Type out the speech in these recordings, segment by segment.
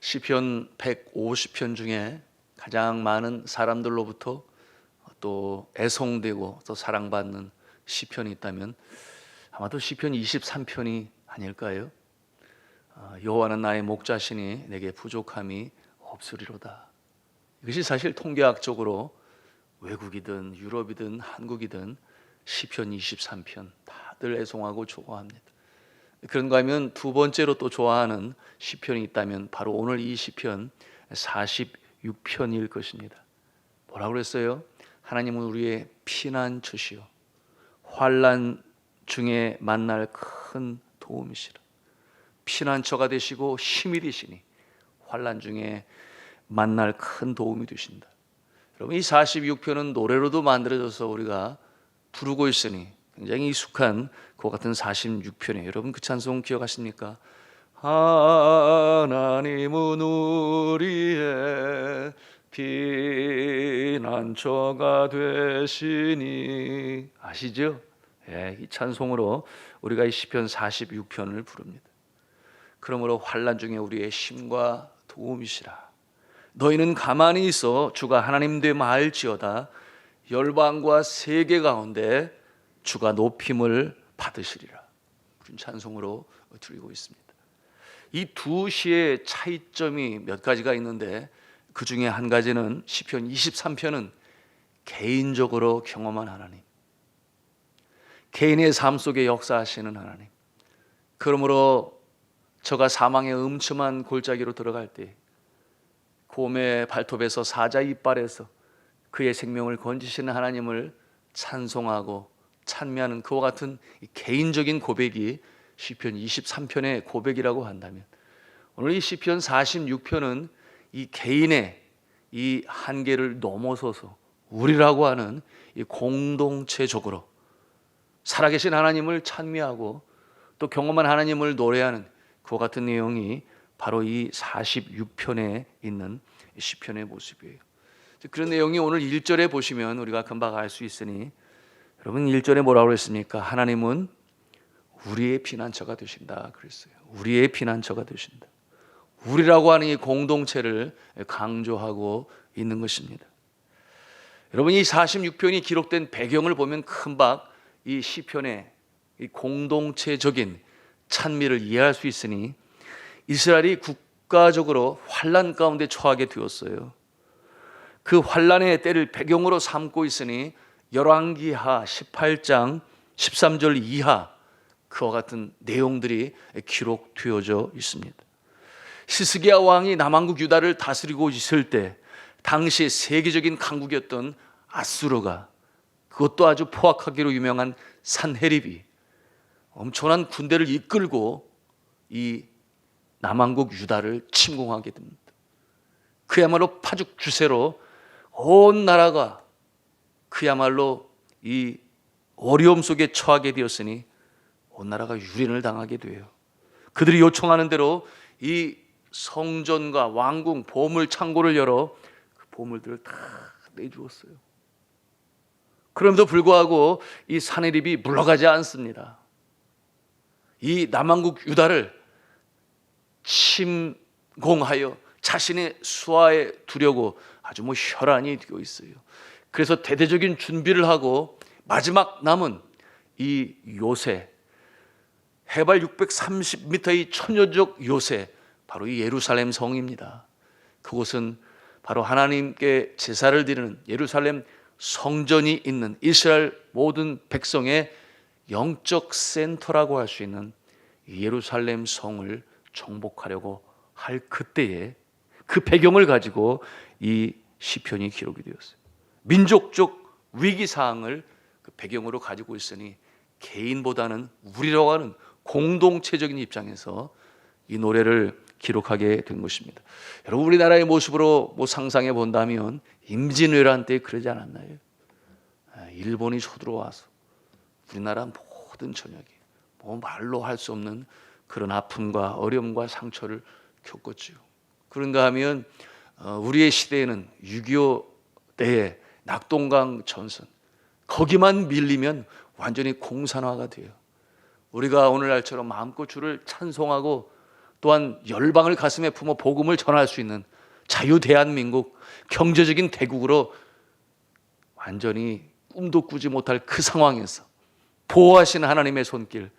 시편 150편 중에 가장 많은 사람들로부터 또 애송되고 또 사랑받는 시편이 있다면 아마도 시편 23편이 아닐까요? 여호와는 나의 목자시니 내게 부족함이 없으리로다. 이것이 사실 통계학적으로 외국이든 유럽이든 한국이든 시편 23편 다들 애송하고 좋아합니다. 그런가 하면 두 번째로 또 좋아하는 시편이 있다면 바로 오늘 이 시편 46편일 것입니다. 뭐라고 그랬어요? 하나님은 우리의 피난처시요 환난 중에 만날 큰 도움이시라. 피난처가 되시고 힘이 되시니 환난 중에 만날 큰 도움이 되신다. 여러분, 이 46편은 노래로도 만들어져서 우리가 부르고 있으니 굉장히 익숙한 그 같은 46편이에요. 여러분 그 찬송 기억하십니까? 하나님은 우리의 피난처가 되시니, 아시죠? 예, 이 찬송으로 우리가 이 시편 46편을 부릅니다. 그러므로 환난 중에 우리의 힘과 도움이시라. 너희는 가만히 있어 주가 하나님 됨 알지어다. 열방과 세계 가운데 주가 높임을 받으시리라. 그런 찬송으로 드리고 있습니다. 이 두 시의 차이점이 몇 가지가 있는데 그 중에 한 가지는 시편 23편은 개인적으로 경험한 하나님, 개인의 삶 속에 역사하시는 하나님. 그러므로 저가 사망의 음침한 골짜기로 들어갈 때 곰의 발톱에서 사자 이빨에서 그의 생명을 건지시는 하나님을 찬송하고 찬미하는 그와 같은 개인적인 고백이 시편 23편의 고백이라고 한다면, 오늘 이 시편 46편은 이 개인의 이 한계를 넘어서서 우리라고 하는 이 공동체적으로 살아계신 하나님을 찬미하고 또 경험한 하나님을 노래하는 그와 같은 내용이 바로 이 46편에 있는 시편의 모습이에요. 그런 내용이 오늘 1절에 보시면 우리가 금방 알 수 있으니, 여러분 1절에 뭐라고 그랬습니까? 하나님은 우리의 피난처가 되신다 그랬어요. 우리의 피난처가 되신다. 우리라고 하는 이 공동체를 강조하고 있는 것입니다. 여러분 이 46편이 기록된 배경을 보면 금방 이 시편의 이 공동체적인 찬미를 이해할 수 있으니, 이스라엘이 국가적으로 환난 가운데 처하게 되었어요. 그 환난의 때를 배경으로 삼고 있으니 열왕기하 18장 13절 이하 그와 같은 내용들이 기록되어져 있습니다. 시스기야 왕이 남왕국 유다를 다스리고 있을 때 당시 세계적인 강국이었던 아수르가, 그것도 아주 포악하기로 유명한 산헤립이 엄청난 군대를 이끌고 이 남왕국 유다를 침공하게 됩니다. 그야말로 파죽 주세로 온 나라가 그야말로 이 어려움 속에 처하게 되었으니 온 나라가 유린을 당하게 돼요. 그들이 요청하는 대로 이 성전과 왕궁 보물 창고를 열어 그 보물들을 다 내주었어요. 그럼에도 불구하고 이 산헤립이 물러가지 않습니다. 이 남왕국 유다를 침공하여 자신의 수하에 두려고 아주 혈안이 되어 있어요. 그래서 대대적인 준비를 하고 마지막 남은 이 요새, 해발 630m의 천여적 요새, 바로 이 예루살렘 성입니다. 그곳은 바로 하나님께 제사를 드리는 예루살렘 성전이 있는 이스라엘 모든 백성의 영적 센터라고 할 수 있는 예루살렘 성을 정복하려고 할 그때에 그 배경을 가지고 이 시편이 기록이 되었어요. 민족적 위기사항을 그 배경으로 가지고 있으니 개인보다는 우리라고 하는 공동체적인 입장에서 이 노래를 기록하게 된 것입니다. 여러분 우리나라의 모습으로 상상해 본다면 임진왜란 때 그러지 않았나요? 일본이 쳐들어와서 우리나라 모든 전역이 말로 할 수 없는 그런 아픔과 어려움과 상처를 겪었죠. 그런가 하면 우리의 시대에는 6.25 때의 낙동강 전선, 거기만 밀리면 완전히 공산화가 돼요. 우리가 오늘날처럼 마음껏 주를 찬송하고 또한 열방을 가슴에 품어 복음을 전할 수 있는 자유 대한민국, 경제적인 대국으로 완전히 꿈도 꾸지 못할 그 상황에서 보호하시는 하나님의 손길,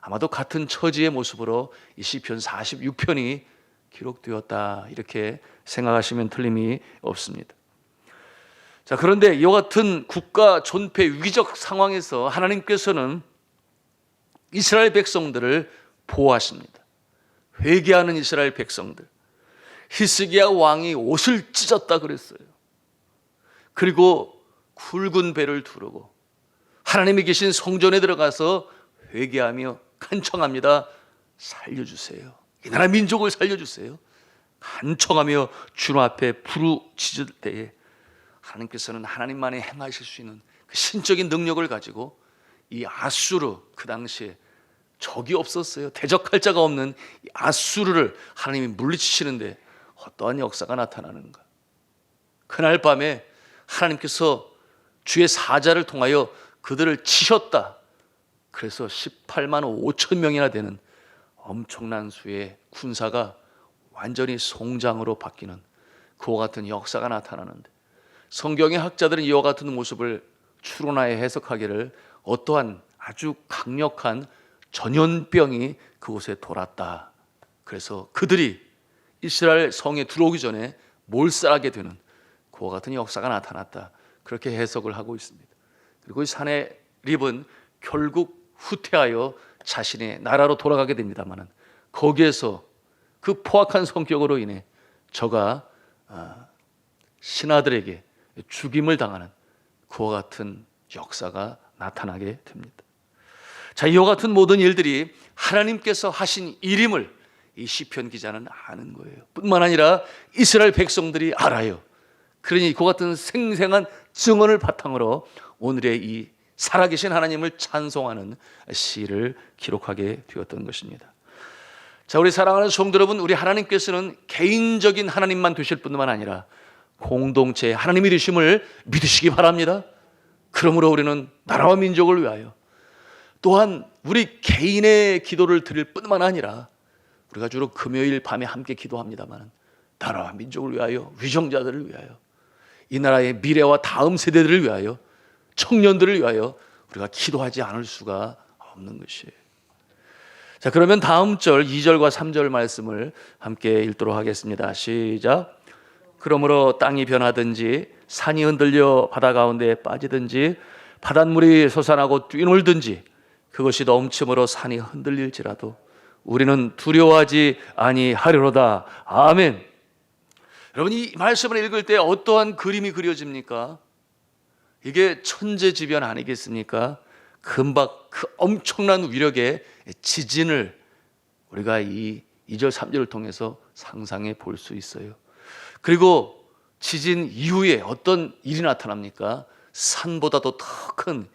아마도 같은 처지의 모습으로 이 시편 46편이 기록되었다, 이렇게 생각하시면 틀림이 없습니다. 자, 그런데 이와 같은 국가 존폐 위기적 상황에서 하나님께서는 이스라엘 백성들을 보호하십니다. 회개하는 이스라엘 백성들, 히스기야 왕이 옷을 찢었다 그랬어요. 그리고 굵은 배를 두르고 하나님이 계신 성전에 들어가서 회개하며 간청합니다. 살려주세요. 이 나라 민족을 살려주세요. 간청하며 주님 앞에 부르짖을 때에 하나님께서는 하나님만이 행하실 수 있는 그 신적인 능력을 가지고 이 아수르, 그 당시에 적이 없었어요. 대적할 자가 없는 이 아수르를 하나님이 물리치시는데 어떠한 역사가 나타나는가. 그날 밤에 하나님께서 주의 사자를 통하여 그들을 치셨다. 그래서 18만 5천 명이나 되는 엄청난 수의 군사가 완전히 송장으로 바뀌는 그와 같은 역사가 나타나는데, 성경의 학자들은 이와 같은 모습을 추론하여 해석하기를 어떠한 아주 강력한 전염병이 그곳에 돌았다. 그래서 그들이 이스라엘 성에 들어오기 전에 몰살하게 되는 그와 같은 역사가 나타났다, 그렇게 해석을 하고 있습니다. 그리고 이 사내립은 결국 후퇴하여 자신의 나라로 돌아가게 됩니다만, 거기에서 그 포악한 성격으로 인해 저가 신하들에게 죽임을 당하는 그와 같은 역사가 나타나게 됩니다. 자, 이와 같은 모든 일들이 하나님께서 하신 일임을 이 시편 기자는 아는 거예요. 뿐만 아니라 이스라엘 백성들이 알아요. 그러니 그와 같은 생생한 증언을 바탕으로 오늘의 이 살아계신 하나님을 찬송하는 시를 기록하게 되었던 것입니다. 자, 우리 사랑하는 성도 여러분, 우리 하나님께서는 개인적인 하나님만 되실 뿐만 아니라 공동체의 하나님이 되심을 믿으시기 바랍니다. 그러므로 우리는 나라와 민족을 위하여, 또한 우리 개인의 기도를 드릴 뿐만 아니라 우리가 주로 금요일 밤에 함께 기도합니다만, 나라와 민족을 위하여, 위정자들을 위하여, 이 나라의 미래와 다음 세대들을 위하여, 청년들을 위하여 우리가 기도하지 않을 수가 없는 것이에요. 자, 그러면 다음 절 2절과 3절 말씀을 함께 읽도록 하겠습니다. 시작. 그러므로 땅이 변하든지 산이 흔들려 바다 가운데 빠지든지 바닷물이 솟아나고 뛰놀든지 그것이 넘침으로 산이 흔들릴지라도 우리는 두려워하지 아니하리로다. 아멘. 여러분, 이 말씀을 읽을 때 어떠한 그림이 그려집니까? 이게 천재지변 아니겠습니까? 금방 그 엄청난 위력의 지진을 우리가 이 2절 3절을 통해서 상상해 볼 수 있어요. 그리고 지진 이후에 어떤 일이 나타납니까? 산보다도 더 큰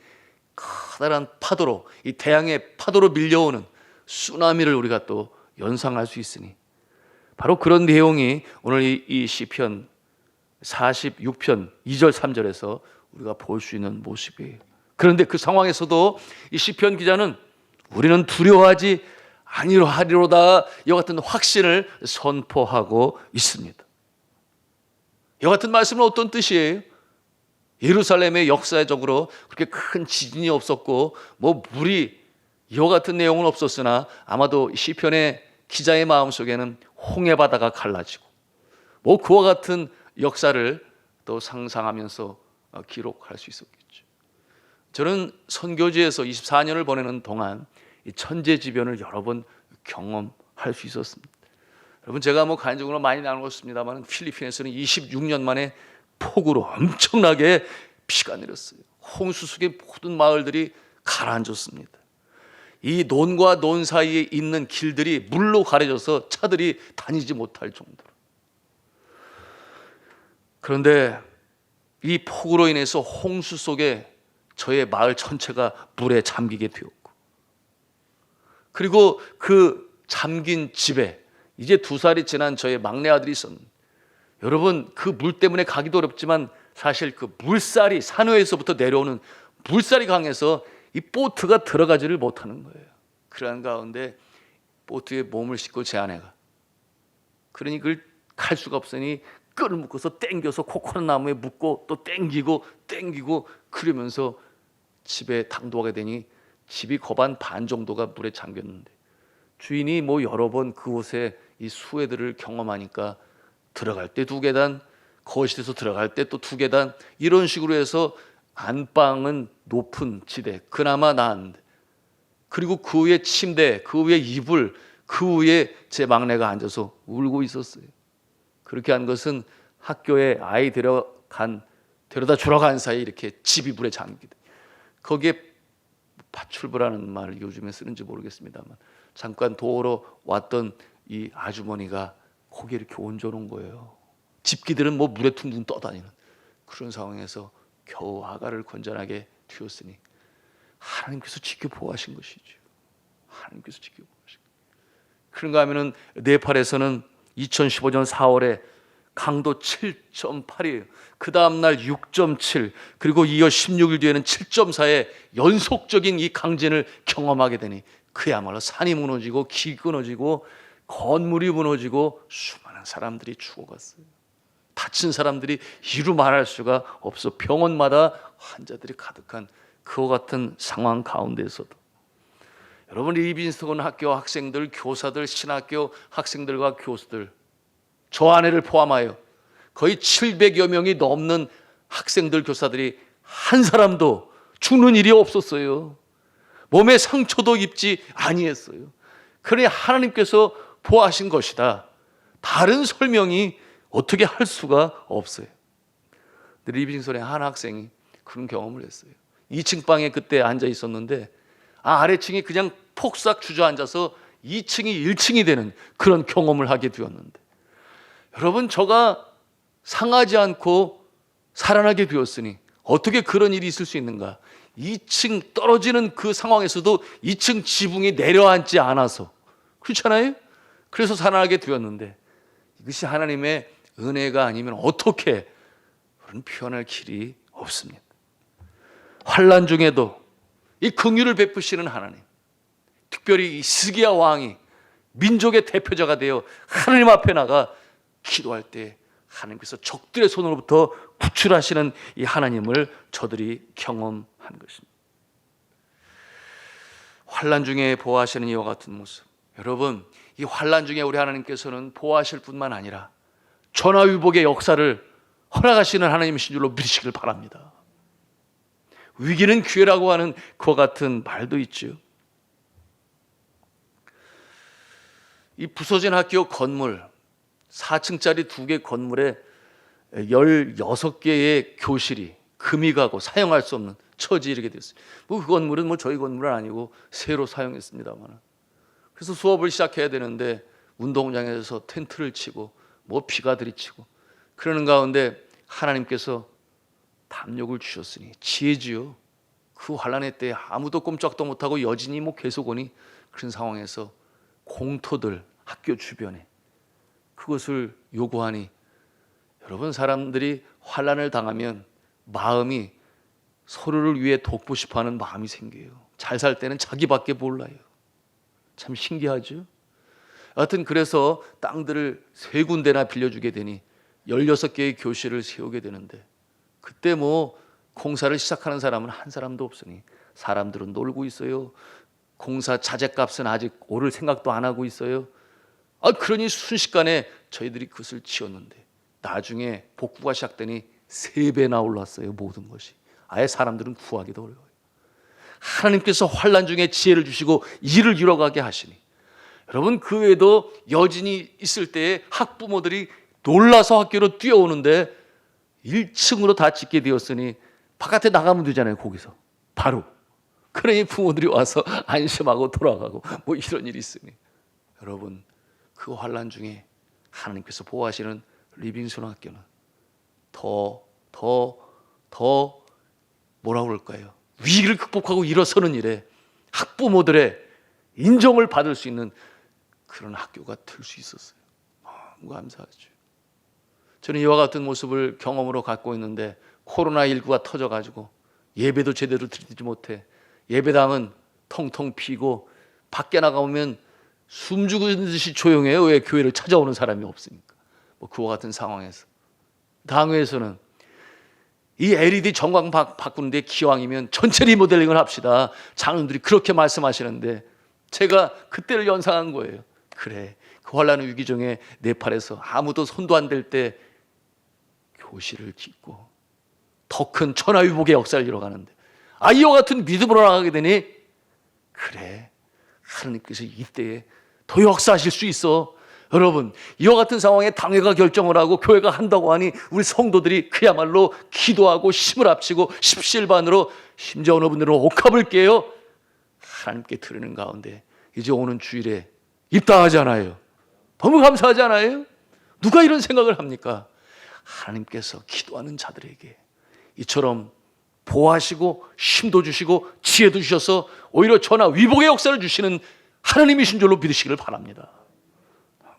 커다란 파도로, 이 태양의 파도로 밀려오는 쓰나미를 우리가 또 연상할 수 있으니, 바로 그런 내용이 오늘 이 시편 46편 2절 3절에서 우리가 볼 수 있는 모습이에요. 그런데 그 상황에서도 이 시편 기자는 우리는 두려워하지 아니하리로다, 이와 같은 확신을 선포하고 있습니다. 이와 같은 말씀은 어떤 뜻이에요? 예루살렘의 역사적으로 그렇게 큰 지진이 없었고 물이 이와 같은 내용은 없었으나 아마도 시편의 기자의 마음속에는 홍해 바다가 갈라지고 그와 같은 역사를 또 상상하면서 기록할 수 있었겠죠. 저는 선교지에서 24년을 보내는 동안 이 천재지변을 여러 번 경험할 수 있었습니다. 여러분, 제가 간증으로 많이 나누었습니다만 필리핀에서는 26년 만에 폭우로 엄청나게 비가 내렸어요. 홍수 속에 모든 마을들이 가라앉았습니다. 이 논과 논 사이에 있는 길들이 물로 가려져서 차들이 다니지 못할 정도로. 그런데 이 폭우로 인해서 홍수 속에 저의 마을 전체가 물에 잠기게 되었고, 그리고 그 잠긴 집에 이제 2살이 지난 저의 막내 아들이 있었는데, 여러분, 그 물 때문에 가기도 어렵지만 사실 그 물살이 산호에서부터 내려오는 물살이 강해서 이 보트가 들어가지를 못하는 거예요. 그러한 가운데 보트에 몸을 싣고 제 아내가, 그러니 그걸 갈 수가 없으니 끈을 묶어서 땡겨서 코코넛 나무에 묶고 또 땡기고 그러면서 집에 당도하게 되니 집이 거반 반 정도가 물에 잠겼는데, 주인이 뭐 여러 번 그곳에 이 수해들을 경험하니까 들어갈 때 2계단, 거실에서 들어갈 때 또 2계단, 이런 식으로 해서 안방은 높은 지대, 그나마 나았는데, 그리고 그 위에 침대, 그 위에 이불, 그 위에 제 막내가 앉아서 울고 있었어요. 그렇게 한 것은 학교에 아이 데려다 주러 간 사이에 이렇게 집이 물에 잠기다. 거기에 파출부라는 말을 요즘에 쓰는지 모르겠습니다만, 잠깐 도우러 왔던 이 아주머니가 거기에 이렇게 얹어놓은 거예요. 집기들은 뭐 물에 둥둥 떠다니는 그런 상황에서 겨우 아가를 건전하게 튀었으니 하나님께서 지켜보아하신 것이죠. 하나님께서 지켜보아하신 것이죠. 그런가 하면은 네팔에서는 2015년 4월에 강도 7.8이에요. 그 다음날 6.7, 그리고 이어 16일 뒤에는 7.4의 연속적인 이 강진을 경험하게 되니 그야말로 산이 무너지고 길이 끊어지고 건물이 무너지고 수많은 사람들이 죽어갔어요. 다친 사람들이 이루 말할 수가 없어. 병원마다 환자들이 가득한 그와 같은 상황 가운데서도 여러분, 리빈스턴 학교 학생들, 교사들, 신학교 학생들과 교수들, 저 아내를 포함하여 거의 700여 명이 넘는 학생들, 교사들이 한 사람도 죽는 일이 없었어요. 몸에 상처도 입지 아니했어요. 그러니 하나님께서 보아하신 것이다. 다른 설명이 어떻게 할 수가 없어요. 리빙스턴의 한 학생이 그런 경험을 했어요. 2층 방에 그때 앉아 있었는데 아래층이 그냥 폭삭 주저앉아서 2층이 1층이 되는 그런 경험을 하게 되었는데, 여러분, 저가 상하지 않고 살아나게 되었으니 어떻게 그런 일이 있을 수 있는가? 2층 떨어지는 그 상황에서도 2층 지붕이 내려앉지 않아서, 그렇잖아요? 그래서 살아나게 되었는데, 이것이 하나님의 은혜가 아니면 어떻게 그런 표현할 길이 없습니다. 환난 중에도 이 긍휼을 베푸시는 하나님, 특별히 이 스기야 왕이 민족의 대표자가 되어 하나님 앞에 나가 기도할 때 하나님께서 적들의 손으로부터 구출하시는 이 하나님을 저들이 경험한 것입니다. 환난 중에 보호하시는 이와 같은 모습, 여러분, 이 환난 중에 우리 하나님께서는 보호하실 뿐만 아니라 전화위복의 역사를 허락하시는 하나님이신 줄로 믿으시길 바랍니다. 위기는 기회라고 하는 그와 같은 말도 있죠. 이 부서진 학교 건물, 4층짜리 2개 건물에 16개의 교실이 금이 가고 사용할 수 없는 처지에 이르게 됐어요. 그 건물은 저희 건물은 아니고 새로 사용했습니다만, 그래서 수업을 시작해야 되는데 운동장에서 텐트를 치고 비가 들이치고 그러는 가운데 하나님께서 담력을 주셨으니 지혜지요. 그 환난의 때에 아무도 꼼짝도 못하고 여진이 계속 오니 그런 상황에서 공터들 학교 주변에 그것을 요구하니, 여러분, 사람들이 환난을 당하면 마음이 서로를 위해 돕고 싶어하는 마음이 생겨요. 잘 살 때는 자기밖에 몰라요. 참 신기하죠. 하여튼 그래서 땅들을 3군데나 빌려주게 되니 16개의 교실을 세우게 되는데, 그때 공사를 시작하는 사람은 한 사람도 없으니 사람들은 놀고 있어요. 공사 자재값은 아직 오를 생각도 안 하고 있어요. 그러니 순식간에 저희들이 그것을 지었는데 나중에 복구가 시작되니 3배나 올랐어요. 모든 것이. 아예 사람들은 구하기도 어려워요. 하나님께서 환난 중에 지혜를 주시고 일을 이뤄가게 하시니, 여러분, 그 외에도 여진이 있을 때에 학부모들이 놀라서 학교로 뛰어오는데 1층으로 다 짓게 되었으니 바깥에 나가면 되잖아요. 거기서 바로. 그러니 부모들이 와서 안심하고 돌아가고 이런 일이 있으니, 여러분, 그 환난 중에 하나님께서 보호하시는 리빙스턴 학교는 더 뭐라고 그럴까요? 위기를 극복하고 일어서는 일에 학부모들의 인정을 받을 수 있는 그런 학교가 될 수 있었어요. 너무 감사하죠. 저는 이와 같은 모습을 경험으로 갖고 있는데 코로나19가 터져가지고 예배도 제대로 드리지 못해. 예배당은 텅텅 비고 밖에 나가보면 숨죽은 듯이 조용해요. 왜? 교회를 찾아오는 사람이 없으니까. 뭐 그와 같은 상황에서 당회에서는 이 LED 전광 바꾸는데 기왕이면 전체 리모델링을 합시다. 장로님들이 그렇게 말씀하시는데 제가 그때를 연상한 거예요. 그래, 그 환란의 위기 중에 네팔에서 아무도 손도 안 댈 때 교실을 짓고 더 큰 천하위복의 역사를 이뤄가는데 이와 같은 믿음으로 나가게 되니 그래, 하나님께서 이때에 더 역사하실 수 있어. 여러분, 이와 같은 상황에 당회가 결정을 하고 교회가 한다고 하니 우리 성도들이 그야말로 기도하고 힘을 합치고 십시일반으로 심지어 어느 분들은 옥합을 깨요. 하나님께 드리는 가운데 이제 오는 주일에 입당하잖아요. 너무 감사하잖아요. 누가 이런 생각을 합니까? 하나님께서 기도하는 자들에게 이처럼 보호하시고 힘도 주시고 지혜도 주셔서 오히려 전하 위복의 역사를 주시는 하나님이신 줄로 믿으시기를 바랍니다.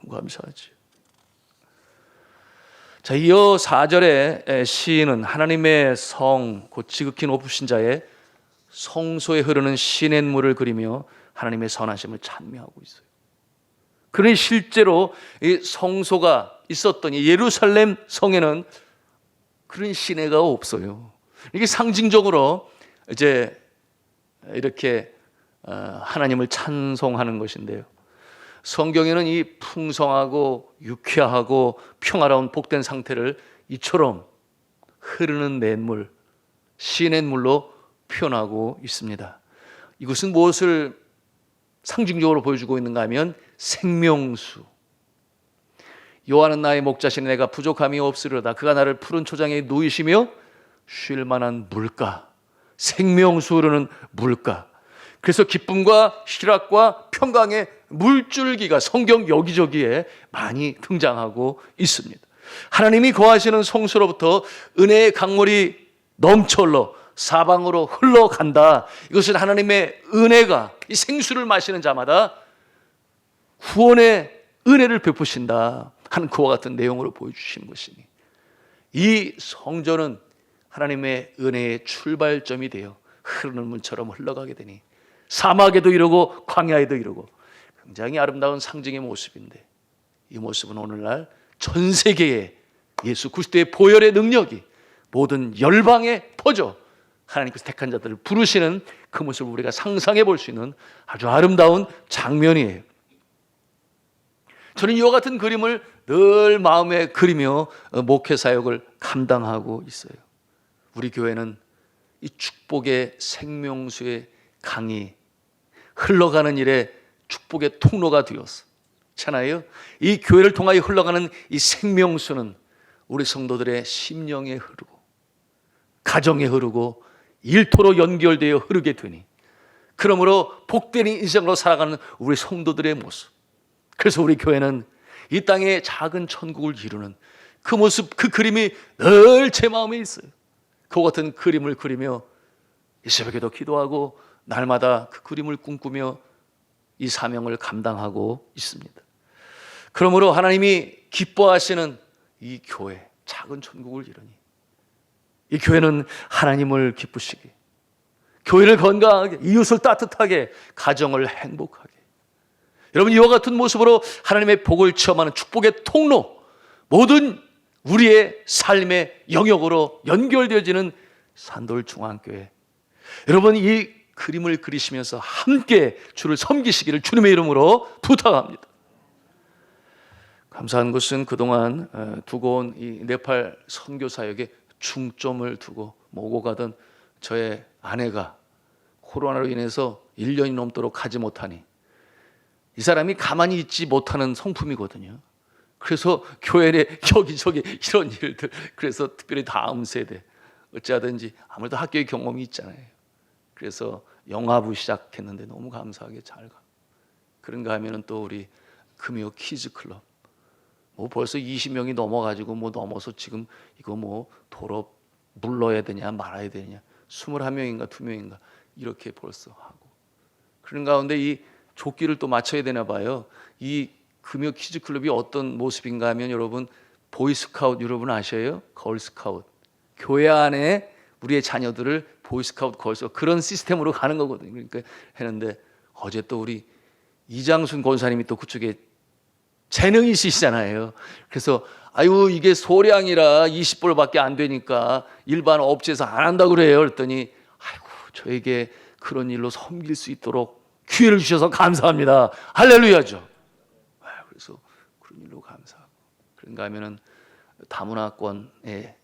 너무 감사하죠. 자, 이어 4절에 시인은 하나님의 성, 곧 지극히 높으신 자의 성소에 흐르는 시냇물을 그리며 하나님의 선하심을 찬미하고 있어요. 그러니 실제로 이 성소가 있었던 이 예루살렘 성에는 그런 시내가 없어요. 이게 상징적으로 이제 이렇게 하나님을 찬송하는 것인데요. 성경에는 이 풍성하고 유쾌하고 평화로운 복된 상태를 이처럼 흐르는 냇물, 시냇물로 표현하고 있습니다. 이것은 무엇을 상징적으로 보여주고 있는가 하면 생명수. 여호와는 나의 목자시니 내가 부족함이 없으리로다. 그가 나를 푸른 초장에 누이시며 쉴 만한 물가, 생명수 흐르는 물가. 그래서 기쁨과 희락과 평강의 물줄기가 성경 여기저기에 많이 등장하고 있습니다. 하나님이 거하시는 성소로부터 은혜의 강물이 넘쳐 흘러 사방으로 흘러간다. 이것은 하나님의 은혜가 이 생수를 마시는 자마다 구원의 은혜를 베푸신다 하는 그와 같은 내용으로 보여주시는 것이니 이 성전은 하나님의 은혜의 출발점이 되어 흐르는 물처럼 흘러가게 되니 사막에도 이르고 광야에도 이르고 굉장히 아름다운 상징의 모습인데 이 모습은 오늘날 전 세계에 예수 그리스도의 보혈의 능력이 모든 열방에 퍼져 하나님께서 택한 자들을 부르시는 그 모습을 우리가 상상해 볼 수 있는 아주 아름다운 장면이에요. 저는 이와 같은 그림을 늘 마음에 그리며 목회 사역을 감당하고 있어요. 우리 교회는 이 축복의 생명수의 강이 흘러가는 일에 축복의 통로가 되었잖아요. 이 교회를 통하여 흘러가는 이 생명수는 우리 성도들의 심령에 흐르고 가정에 흐르고 일터로 연결되어 흐르게 되니 그러므로 복된 인생으로 살아가는 우리 성도들의 모습, 그래서 우리 교회는 이 땅에 작은 천국을 이루는 그 모습, 그 그림이 늘 제 마음에 있어요. 그 같은 그림을 그리며 이 새벽에도 기도하고 날마다 그 그림을 꿈꾸며 이 사명을 감당하고 있습니다. 그러므로 하나님이 기뻐하시는 이 교회, 작은 천국을 이루니 이 교회는 하나님을 기쁘시게, 교회를 건강하게, 이웃을 따뜻하게, 가정을 행복하게, 여러분 이와 같은 모습으로 하나님의 복을 체험하는 축복의 통로, 모든 우리의 삶의 영역으로 연결되어지는 산돌중앙교회, 여러분 이 그림을 그리시면서 함께 주를 섬기시기를 주님의 이름으로 부탁합니다. 감사한 것은 그동안 두고 온 이 네팔 선교 사역에 중점을 두고 오고 가던 저의 아내가 코로나로 인해서 1년이 넘도록 가지 못하니 이 사람이 가만히 있지 못하는 성품이거든요. 그래서 교회 내 여기저기 이런 일들, 그래서 특별히 다음 세대 어찌하든지 아무래도 학교의 경험이 있잖아요. 그래서 영화부 시작했는데 너무 감사하게 잘 가. 그런가 하면은 또 우리 금요 키즈 클럽 벌써 20명이 넘어가지고 넘어서 지금 이거 졸업 물러야 되냐 말아야 되냐 21명인가 2명인가 이렇게 벌써 하고, 그런 가운데 이 조끼를 또 맞춰야 되나 봐요. 이 금요 키즈 클럽이 어떤 모습인가 하면 여러분 보이스카웃 여러분 아셔요? 걸스카웃, 교회 안에 우리의 자녀들을 보이스카우트 거기서 그런 시스템으로 가는 거거든요. 그러니까 했는데 어제 또 우리 이장순 권사님이 또 그쪽에 재능이 있으시잖아요. 그래서 아유 이게 소량이라 20불밖에 안 되니까 일반 업체에서 안 한다고 그래요. 그랬더니 아이고 저에게 그런 일로 섬길 수 있도록 기회를 주셔서 감사합니다. 할렐루야죠. 그래서 그런 일로 감사하고 그런가 하면은 다문화권에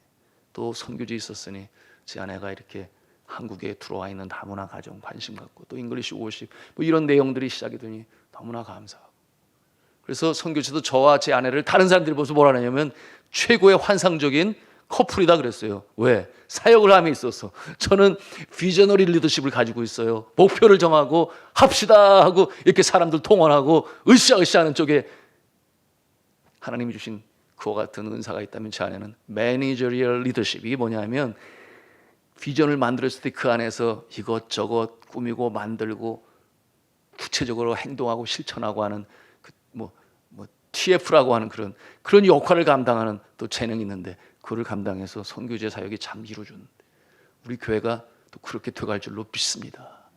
또 선교지 있었으니 제 아내가 이렇게 한국에 들어와 있는 다문화 가정 관심 갖고 또 잉글리시 50 뭐 이런 내용들이 시작이 되니 너무나 감사하고 그래서 선교지도 저와 제 아내를 다른 사람들이 보면서 뭐라 하냐면 최고의 환상적인 커플이다 그랬어요. 왜? 사역을 함에 있어서 저는 비저너리 리더십을 가지고 있어요. 목표를 정하고 합시다 하고 이렇게 사람들 통원하고 으쌰으쌰 하는 쪽에 하나님이 주신 그와 같은 은사가 있다면 제 아내는 매니저리얼 리더십 이게 뭐냐면 비전을 만들었을 때 그 안에서 이것저것 꾸미고 만들고 구체적으로 행동하고 실천하고 하는 TF라고 하는 그런 역할을 감당하는 또 재능이 있는데 그를 감당해서 선교제 사역이 참 이루어졌는데 우리 교회가 또 그렇게 돼갈 줄로 믿습니다.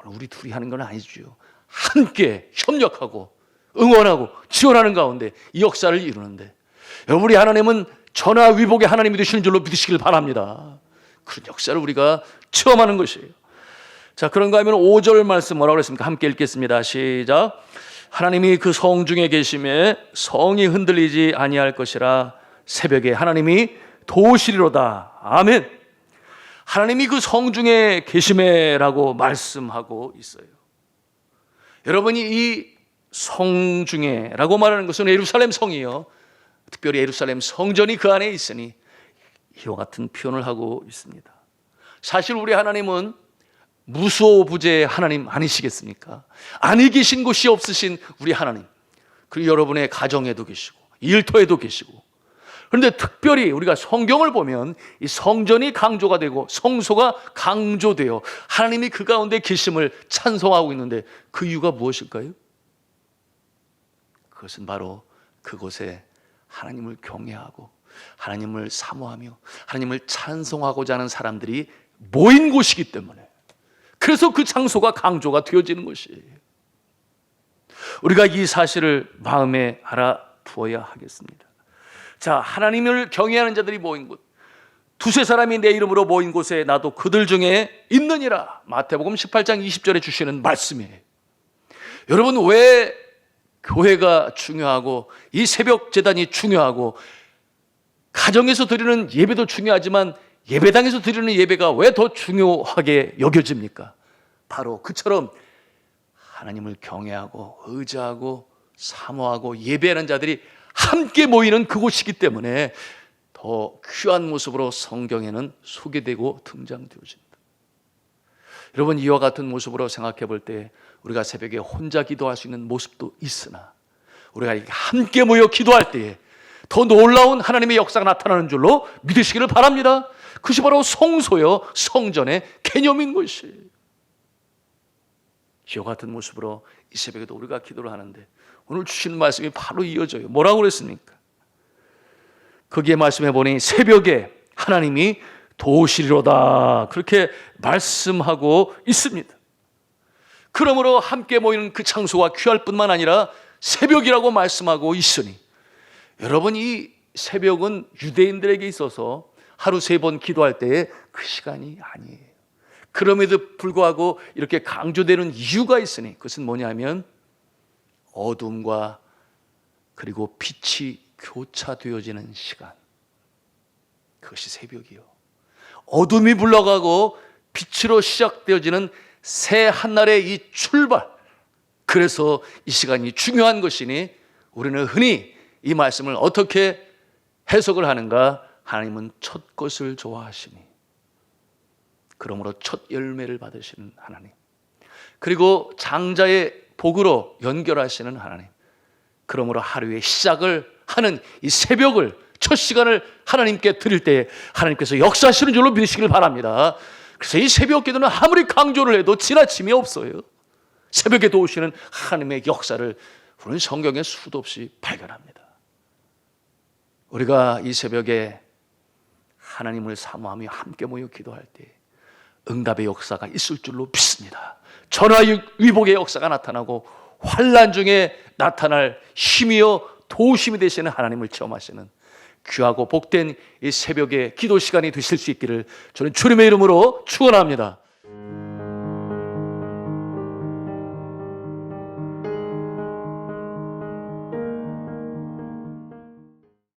우리 둘이 하는 건 아니죠. 함께 협력하고 응원하고 지원하는 가운데 이 역사를 이루는데 여러분 우리 하나님은 전화위복의 하나님이 되시는 줄로 믿으시길 바랍니다. 그런 역사를 우리가 체험하는 것이에요. 자, 그런가 하면 5절 말씀 뭐라고 그랬습니까? 함께 읽겠습니다. 시작. 하나님이 그 성중에 계심에 성이 흔들리지 아니할 것이라 새벽에 하나님이 도우시리로다. 아멘. 하나님이 그 성중에 계심에라고 말씀하고 있어요. 여러분이 이 성중에라고 말하는 것은 예루살렘 성이요. 특별히 예루살렘 성전이 그 안에 있으니 이와 같은 표현을 하고 있습니다. 사실 우리 하나님은 무소부재 하나님 아니시겠습니까? 아니 계신 곳이 없으신 우리 하나님, 그리고 여러분의 가정에도 계시고 일터에도 계시고, 그런데 특별히 우리가 성경을 보면 이 성전이 강조가 되고 성소가 강조되어 하나님이 그 가운데 계심을 찬송하고 있는데 그 이유가 무엇일까요? 그것은 바로 그곳에 하나님을 경외하고 하나님을 사모하며 하나님을 찬송하고자 하는 사람들이 모인 곳이기 때문에, 그래서 그 장소가 강조가 되어지는 것이에요. 우리가 이 사실을 마음에 알아두어야 하겠습니다. 자, 하나님을 경외하는 자들이 모인 곳, 두세 사람이 내 이름으로 모인 곳에 나도 그들 중에 있느니라. 마태복음 18장 20절에 주시는 말씀이에요. 여러분, 왜 교회가 중요하고 이 새벽 제단이 중요하고 가정에서 드리는 예배도 중요하지만 예배당에서 드리는 예배가 왜 더 중요하게 여겨집니까? 바로 그처럼 하나님을 경외하고 의지하고 사모하고 예배하는 자들이 함께 모이는 그곳이기 때문에 더 귀한 모습으로 성경에는 소개되고 등장되어집니다. 여러분, 이와 같은 모습으로 생각해 볼 때 우리가 새벽에 혼자 기도할 수 있는 모습도 있으나 우리가 함께 모여 기도할 때에 더 놀라운 하나님의 역사가 나타나는 줄로 믿으시기를 바랍니다. 그것이 바로 성소요, 성전의 개념인 것이에요. 이와 같은 모습으로 이 새벽에도 우리가 기도를 하는데 오늘 주신 말씀이 바로 이어져요. 뭐라고 그랬습니까? 거기에 말씀해 보니 새벽에 하나님이 도우시리로다, 그렇게 말씀하고 있습니다. 그러므로 함께 모이는 그 장소가 귀할 뿐만 아니라 새벽이라고 말씀하고 있으니, 여러분, 이 새벽은 유대인들에게 있어서 하루 3번 기도할 때의 그 시간이 아니에요. 그럼에도 불구하고 이렇게 강조되는 이유가 있으니, 그것은 뭐냐면 어둠과 그리고 빛이 교차되어지는 시간, 그것이 새벽이요. 어둠이 물러가고 빛으로 시작되어지는 새 한날의 이 출발, 그래서 이 시간이 중요한 것이니 우리는 흔히 이 말씀을 어떻게 해석을 하는가? 하나님은 첫 것을 좋아하시니, 그러므로 첫 열매를 받으시는 하나님, 그리고 장자의 복으로 연결하시는 하나님, 그러므로 하루의 시작을 하는 이 새벽을, 첫 시간을 하나님께 드릴 때 하나님께서 역사하시는 줄로 믿으시길 바랍니다. 그래서 이 새벽 기도는 아무리 강조를 해도 지나침이 없어요. 새벽에 도우시는 하나님의 역사를 우리는 성경에 수도 없이 발견합니다. 우리가 이 새벽에 하나님을 사모하며 함께 모여 기도할 때 응답의 역사가 있을 줄로 믿습니다. 전화위복의 역사가 나타나고 환난 중에 나타날 힘이요 도심이 되시는 하나님을 체험하시는 귀하고 복된 이 새벽의 기도 시간이 되실 수 있기를 저는 주님의 이름으로 축원합니다.